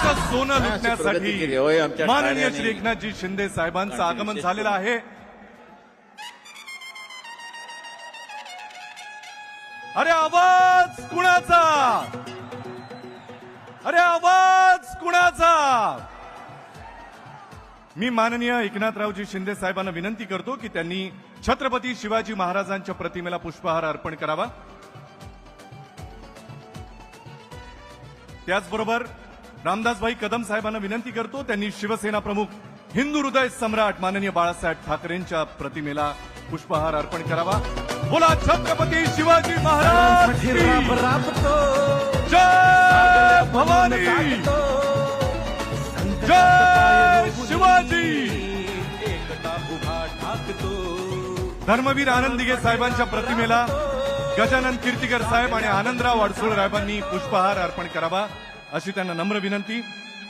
देशाचं सोनं काय अशी प्रगती केली होय लुटण्यासाठी आमच्या माननीय ठाण्याने? श्री एकनाथजी शिंदे साहेबांचं आगमन झालेलं आहे. अरे आवाज कुणाचा? अरे आवाज कुणाचा? मी माननीय एकनाथरावजी शिंदे साहेबांना विनंती करतो की त्यांनी छत्रपती शिवाजी महाराजांच्या प्रतिमेला पुष्पहार अर्पण करावा. त्याचबरोबर रामदासभाई कदम साहेबांना विनंती करतो त्यांनी शिवसेना प्रमुख हिंदू हृदय सम्राट माननीय बाळासाहेब ठाकरेंच्या प्रतिमेला पुष्पहार अर्पण करावा. बोला छत्रपती शिवाजी महाराज की जय भवानी, जय शिवाजी. धर्मवीर आनंद दिघे साहेबांच्या प्रतिमेला गजानन कीर्तिकर साहेब आणि आनंदराव अडसूळ साहेबांनी पुष्पहार अर्पण करावा अशी त्यांना नम्र विनंती.